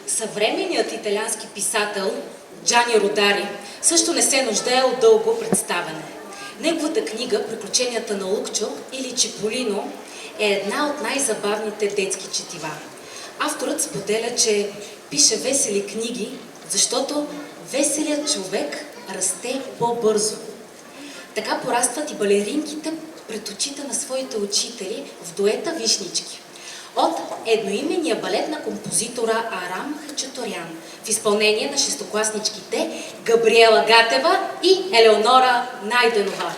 Съвременният италиански писател Джани Родари също не се нуждае от дълго представяне. Неговата книга «Приключенията на Лукчо» или «Чиполино» е една от най-забавните детски четива. Авторът споделя, че пише весели книги, защото веселият човек расте по-бързо. Така порастват и балеринките пред очите на своите учители в дуета Вишнички от едноименния балет на композитора Арам Хачатурян в изпълнение на шестокласничките Габриела Гатева и Елеонора Найденова.